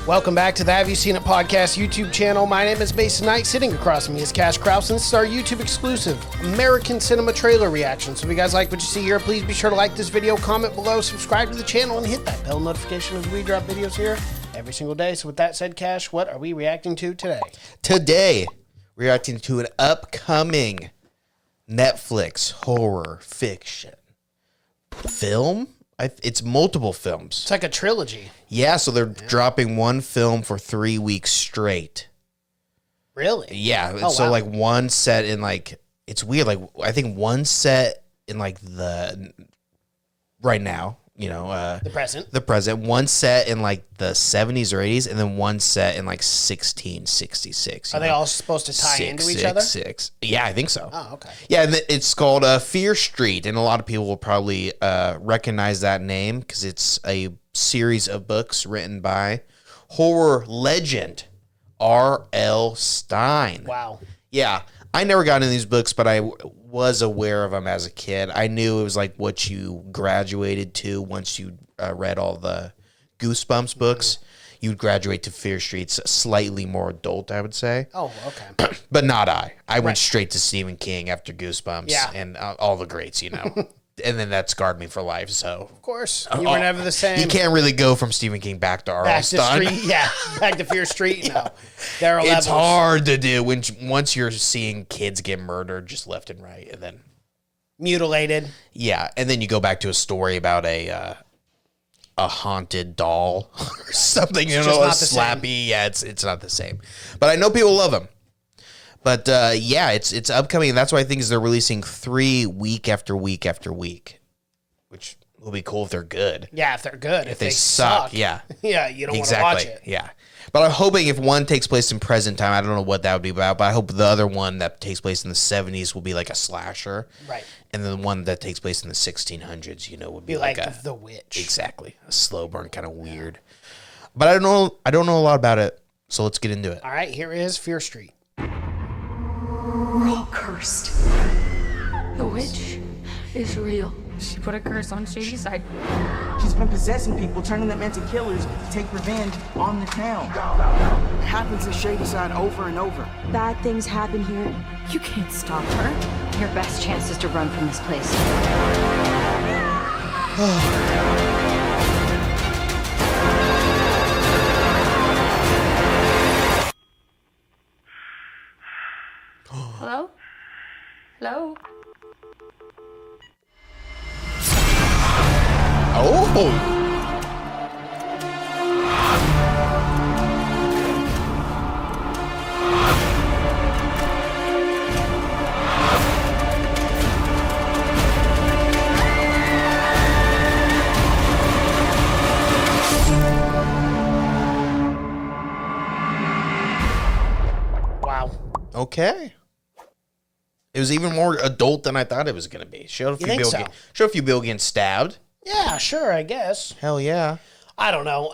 Welcome back to the Have You Seen It podcast YouTube channel. My name is Mason Knight. Sitting across from me is Cash Krause, and this is our YouTube exclusive American Cinema trailer reaction. So if you guys like what you see here, please be sure to like this video, comment below, subscribe to the channel, and hit that bell notification as we drop videos here every single day. So with that said, Cash, what are we reacting to today? Today, we're reacting to an upcoming Netflix horror fiction film. It's multiple films. It's like a trilogy. Yeah, so they're dropping one film for 3 weeks straight. Really? Yeah, Oh, so wow. like one set in like, it's weird, like I think one set in like the, right now, you know. The present. The present. One set in like the 70s or 80s, and then one set in like 1666. Are they all supposed to tie into each other? 666. Yeah, I think so. Oh, okay. Yeah, and it's called Fear Street, and a lot of people will probably recognize that name because it's a series of books written by horror legend R.L. Stine. Wow. Yeah, I never got into these books, but I was aware of them as a kid. I knew it was like what you graduated to once you read all the Goosebumps books. You'd graduate to Fear Street's slightly more adult, I would say. Oh, okay. But not I. I went straight to Stephen King after Goosebumps and all the greats, you know. And then that scarred me for life, so. Of course. You were never the same. You can't really go from Stephen King back to R.L. Stine. Back to Fear Street. No. There are levels. It's hard to do once you're seeing kids get murdered just left and right, and then mutilated. Yeah, and then you go back to a story about a haunted doll or something, you know, slappy. Yeah, it's not the same. But I know people love them. But yeah, it's upcoming, and that's why I think is they're releasing 3 week after week after week, which will be cool if they're good. Yeah, if they're good. If they suck, yeah. Yeah, you don't want to watch it. Yeah. But I'm hoping if one takes place in present time, I don't know what that would be about, but I hope the other one that takes place in the 70s will be like a slasher. Right. And then the one that takes place in the 1600s, you know, would be like a The Witch. Exactly. A slow burn, kind of weird. But I don't know a lot about it, so let's get into it. All right, here is Fear Street. We're all cursed. The witch is real. She put a curse on Shady's side. She's been possessing people, turning them into killers to take revenge on the town. It happens at Shadyside over and over. Bad things happen here. You can't stop her. Your best chance is to run from this place. Hello? Hello? Oh! Wow. Okay. It was even more adult than I thought it was going to be. Showed a few people getting stabbed. Yeah, sure, I guess. Hell yeah. I don't know.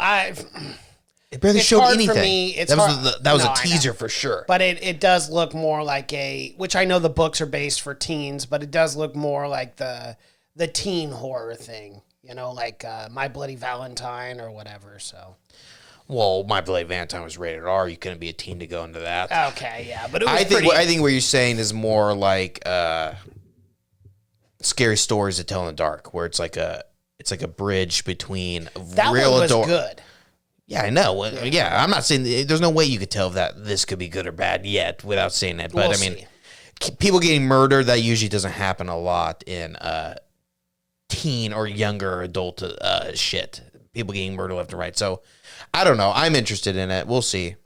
It barely showed anything. For me. That was a teaser for sure. But it does look more like which I know the books are based for teens, but it does look more like the teen horror thing. You know, like My Bloody Valentine or whatever, so. Well, My Bloody Valentine was rated R. You couldn't be a teen to go into that. Okay, yeah, but it was I think what you're saying is more like scary stories to tell in the dark, where it's like a bridge between that real one was adult. Good. Yeah, I know. Yeah, I'm not saying there's no way you could tell if that this could be good or bad yet without saying that. But I mean, people getting murdered, that usually doesn't happen a lot in teen or younger adult shit. People getting murdered left and right. So I don't know. I'm interested in it. We'll see.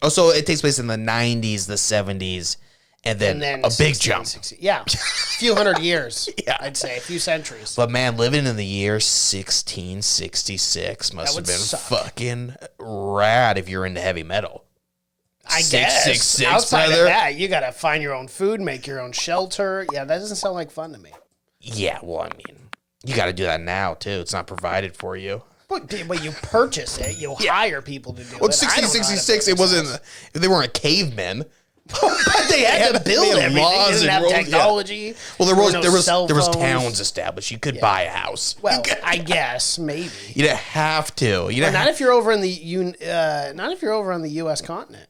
Oh, so it takes place in the 90s, the 70s, and then a big jump. 60, yeah, a few hundred years. Yeah, I'd say a few centuries. But man, living in the year 1666 must have been fucking rad if you're into heavy metal. I guess. 666, outside brother. of that, you got to find your own food, make your own shelter. Yeah, that doesn't sound like fun to me. Yeah, well, I mean, you got to do that now too. It's not provided for you. But you purchase it. You hire people to do it. Well, 1666, it wasn't. They weren't cavemen. But they had to build They had everything. They laws didn't and have rules, yeah. technology. Well, there was cell phones. towns established. You could buy a house. Well, I guess maybe. You didn't have to. You But didn't not have, if you're over in the not if you're over on the U.S. continent.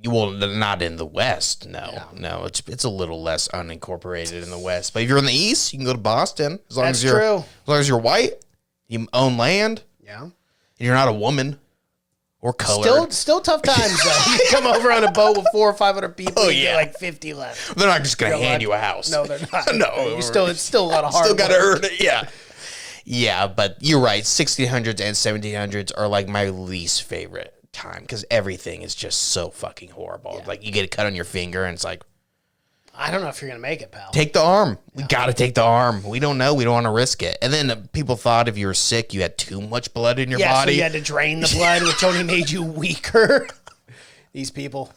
well, not in the West. No, it's a little less unincorporated in the West. But if you're in the East, you can go to Boston. As long That's as you're true. As long as you're white, you own land. Yeah. And you're not a woman or colored. Still tough times though. You come over on a boat with 400 or 500 people. Oh, you get yeah. like 50 left. They're not just going to You're hand lucky. you a house. No, they're not. No, it's still a lot of hard. Still got to work. earn it. Yeah. Yeah, but you're right. 1600s and 1700s are like my least favorite time because everything is just so fucking horrible. Yeah. Like you get a cut on your finger and it's like, I don't know if you're gonna make it, pal. take the arm. We got to take the arm. We don't know. We don't want to risk it. And then people thought if you were sick, you had too much blood in your body. So you had to drain the blood, which only made you weaker. These people,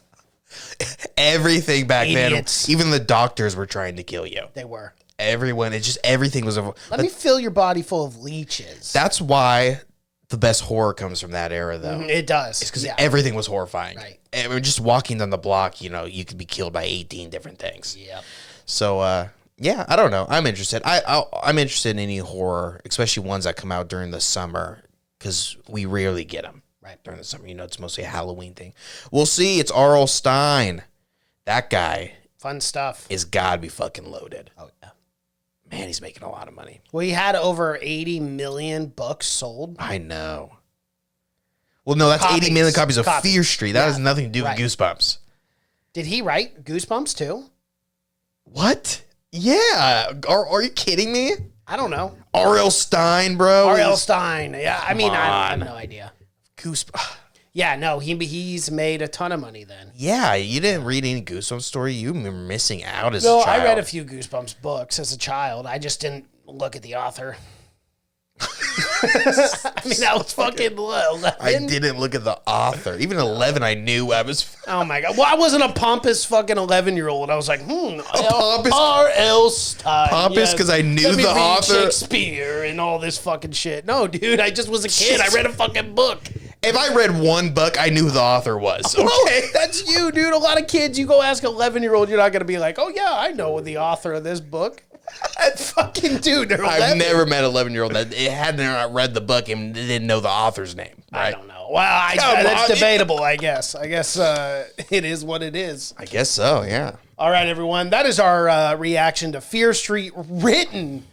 Everything back Idiots. then, even the doctors were trying to kill you. they were. Everyone, it's just everything was. Let me fill your body full of leeches. That's why the best horror comes from that era, though. It does. Because Yeah. everything was horrifying. Right. And we're just walking down the block, you could be killed by 18 different things. Yep. So, yeah, I don't know. I'm interested. I'm interested in any horror, especially ones that come out during the summer, because we rarely get them during the summer. It's mostly a Halloween thing. We'll see. It's R.L. Stine. That guy Fun stuff. is gotta be fucking loaded. Oh yeah. Man, he's making a lot of money. Well, he had over 80 million books sold. I know. Well, no, that's Copies. 80 million copies of Copies. Fear Street. That Yeah. has nothing to do Right. with Goosebumps. Did he write Goosebumps too? What? Yeah. Are you kidding me? I don't know. R.L. Stine, bro. R.L. Stine. Yeah, I mean, I have on. no idea. Goosebumps. Yeah, no, he's made a ton of money then. Yeah, you didn't read any Goosebumps story. You were missing out as No, a child. I read a few Goosebumps books as a child. I just didn't look at the author. I mean, that was fucking 11. I didn't look at the author. Even 11, I knew I was. Oh my god! Well, I wasn't a pompous fucking 11-year-old. I was like, pompous- R.L. Stein. Pompous 'cause I knew Let me the read author. Shakespeare and all this fucking shit. No, dude, I just was a kid. I read a fucking book. If I read one book, I knew who the author was. Okay. Oh, that's you, dude. A lot of kids, you go ask an 11-year-old, you're not gonna be like, oh yeah, I know the author of this book. That fucking dude. They're 11. I've never met an 11-year-old that had not read the book and didn't know the author's name. Right? I don't know. Well, Come that's on. debatable. I guess. It is what it is. I guess so, yeah. All right, everyone. That is our reaction to Fear Street, written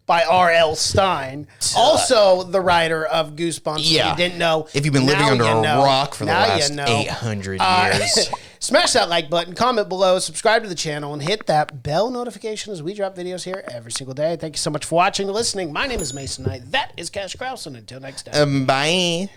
by R.L. Stein, also the writer of Goosebumps. Yeah. If you didn't know. If you've been living now under you a know. rock for the Now last you know. 800 years. Smash that like button, comment below, subscribe to the channel, and hit that bell notification as we drop videos here every single day. Thank you so much for watching and listening. My name is Mason Knight. That is Cash Krause, and until next time. Bye.